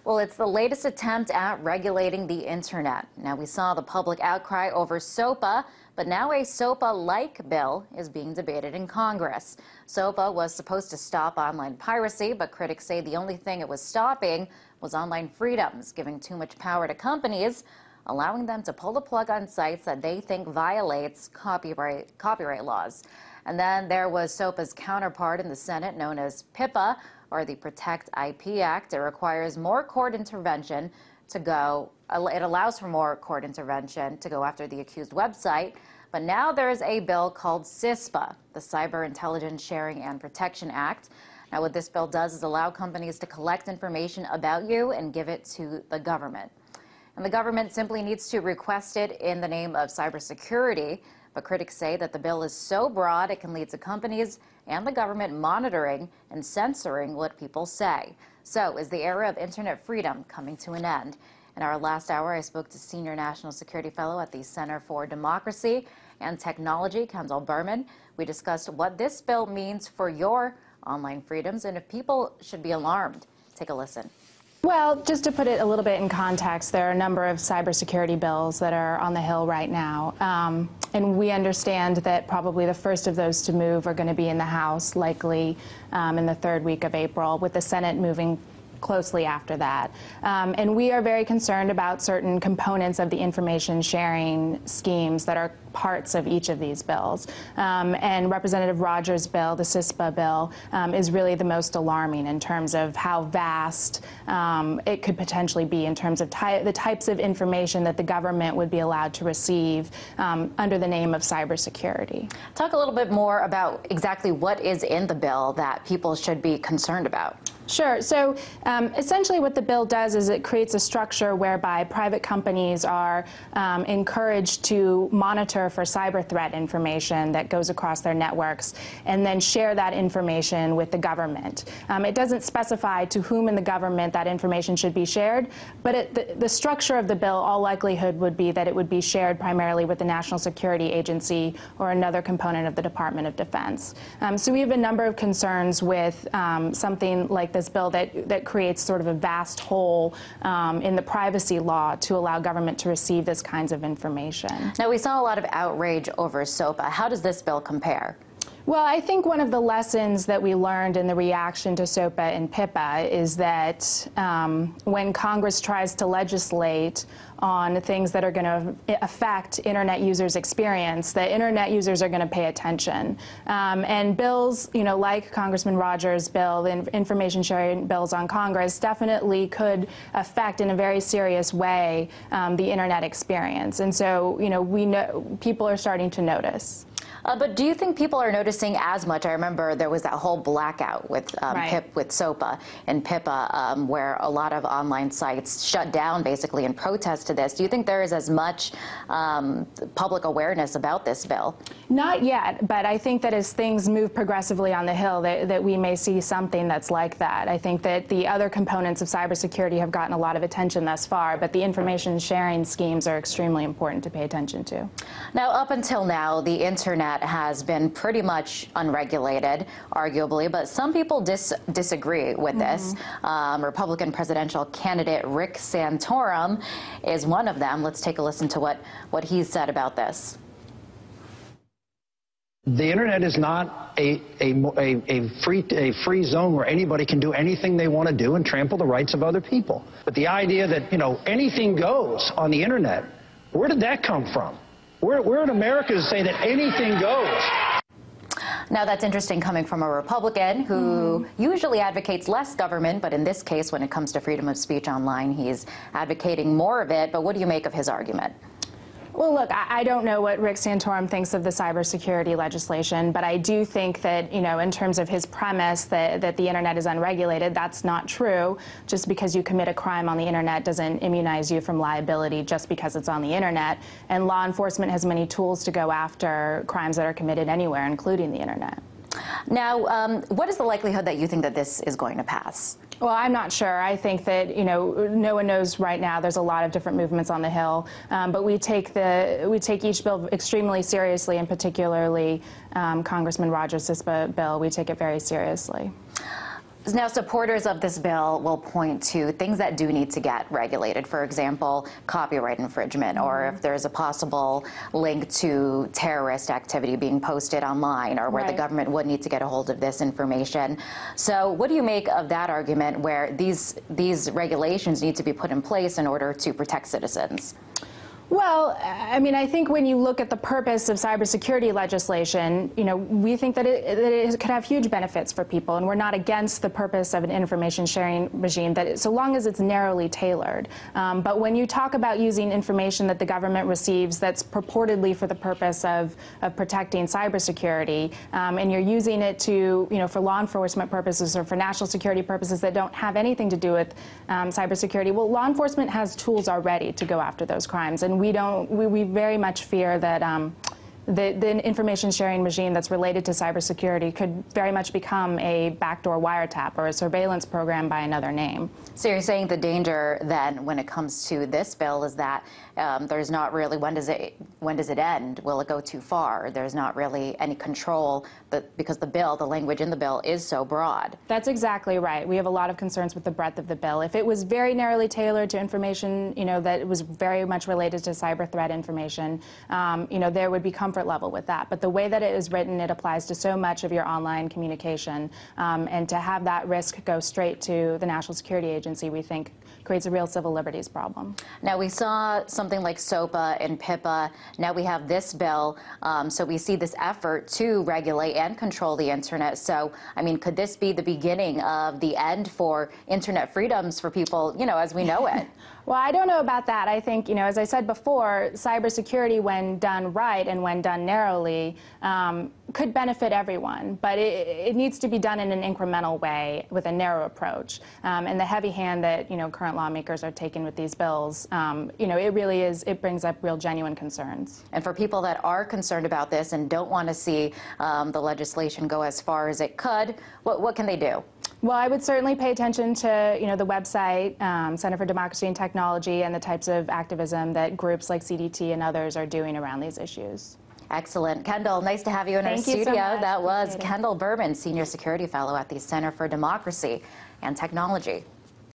Well, it's the latest attempt at regulating the internet. Now, we saw the public outcry over SOPA, but now a SOPA-like bill is being debated in Congress. SOPA was supposed to stop online piracy, but critics say the only thing it was stopping was online freedoms, giving too much power to companies, allowing them to pull the plug on sites that they think violates copyright laws. And then there was SOPA's counterpart in the Senate, known as PIPA, or the Protect IP Act. It requires more court intervention to go, it allows for more court intervention to go after the accused website. But now there's a bill called CISPA, the Cyber Intelligence Sharing and Protection Act. Now what this bill does is allow companies to collect information about you and give it to the government. And the government simply needs to request it in the name of cybersecurity. But critics say that the bill is so broad it can lead to companies and the government monitoring and censoring what people say. So is the era of internet freedom coming to an end? In our last hour, I spoke to Senior National Security Fellow at the Center for Democracy and Technology, Kendall Burman. We discussed what this bill means for your online freedoms and if people should be alarmed. Take a listen. Well, just to put it a little bit in context, there are a number of cybersecurity bills that are on the Hill right now. And we understand that probably the first of those to move are going to be in the House, likely in the third week of April, with the Senate moving closely after that. And we are very concerned about certain components of the information sharing schemes that are parts of each of these bills. And Representative Rogers' bill, the CISPA bill, is really the most alarming in terms of how vast it could potentially be in terms of the types of information that the government would be allowed to receive under the name of cybersecurity. Talk a little bit more about exactly what is in the bill that people should be concerned about. Sure. So essentially what the bill does is it creates a structure whereby private companies are encouraged to monitor for cyber threat information that goes across their networks and then share that information with the government. It doesn't specify to whom in the government that information should be shared, but the structure of the bill, all likelihood would be that it would be shared primarily with the National Security Agency or another component of the Department of Defense. So we have a number of concerns with something like this bill that creates sort of a vast hole in the privacy law to allow government to receive this kinds of information. Now, we saw a lot of outrage over SOPA. How does this bill compare? Well, I think one of the lessons that we learned in the reaction to SOPA and PIPA is that when Congress tries to legislate on things that are going to affect Internet users' experience, that Internet users are going to pay attention. And bills, like Congressman Rogers' bill, the information sharing bills on Congress, definitely could affect in a very serious way the Internet experience. And so, we know people are starting to notice. But do you think people are noticing as much? I remember there was that whole blackout with with SOPA and PIPA, where a lot of online sites shut down basically in protest to this. Do you think there is as much public awareness about this bill? Not yet, but I think that as things move progressively on the Hill, that we may see something that's like that. I think that the other components of cybersecurity have gotten a lot of attention thus far, but the information sharing schemes are extremely important to pay attention to. Now, up until now, the Internet has been pretty much unregulated, arguably, but some people disagree with this. Republican presidential candidate Rick Santorum is one of them. Let's take a listen to what he said about this. The Internet is not a free zone where anybody can do anything they want to do and trample the rights of other people. But the idea that, anything goes on the Internet, where did that come from? We're in America to say that anything goes. Now, that's interesting coming from a Republican who usually advocates less government, but in this case, when it comes to freedom of speech online, he's advocating more of it. But what do you make of his argument? Well, look, I don't know what Rick Santorum thinks of the cybersecurity legislation, but I do think that, in terms of his premise that the Internet is unregulated, that's not true. Just because you commit a crime on the Internet doesn't immunize you from liability just because it's on the Internet. And law enforcement has many tools to go after crimes that are committed anywhere, including the Internet. Now, what is the likelihood that you think that this is going to pass? Well, I'm not sure. I think that, no one knows right now. There's a lot of different movements on the Hill, but we take each bill extremely seriously, and particularly Congressman Rogers' CISPA bill. We take it very seriously. Now, supporters of this bill will point to things that do need to get regulated. For example, copyright infringement, or if there's a possible link to terrorist activity being posted online, or where the government would need to get a hold of this information. So what do you make of that argument, where these regulations need to be put in place in order to protect citizens? Well, I mean, I think when you look at the purpose of cybersecurity legislation, you know, we think that it could have huge benefits for people, and we're not against the purpose of an information sharing regime, so long as it's narrowly tailored. But when you talk about using information that the government receives that's purportedly for the purpose of protecting cybersecurity, and you're using it to, you know, for law enforcement purposes or for national security purposes that don't have anything to do with cybersecurity, well, law enforcement has tools already to go after those crimes, and we very much fear that the information sharing regime that's related to cybersecurity could very much become a backdoor wiretap or a surveillance program by another name. So you're saying the danger then when it comes to this bill is that there's not really, when does it end? Will it go too far? There's not really any control, but because the language in the bill is so broad. That's exactly right. We have a lot of concerns with the breadth of the bill. If it was very narrowly tailored to information, you know, that was very much related to cyber threat information, you know, there would be comfort level with that. But the way that it is written, it applies to so much of your online communication, and to have that risk go straight to the National Security Agency, we think creates a real civil liberties problem. Now, we saw something like SOPA and PIPA. Now we have this bill. So we see this effort to regulate and control the internet. So, I mean, could this be the beginning of the end for internet freedoms for people, you know, as we know it? Well, I don't know about that. I think, you know, as I said before, cybersecurity, when done right and when done narrowly, could benefit everyone. But it needs to be done in an incremental way with a narrow approach. And the heavy hand that, you know, current lawmakers are taking with these bills, you know, it brings up real genuine concerns. And for people that are concerned about this and don't want to see the legislation go as far as it could, what can they do? Well, I would certainly pay attention to, you know, the website, Center for Democracy and Technology, and the types of activism that groups like CDT and others are doing around these issues. Excellent. Kendall, nice to have you in our studio. Thank you so much. That was Kendall Burman, Senior Security Fellow at the Center for Democracy and Technology.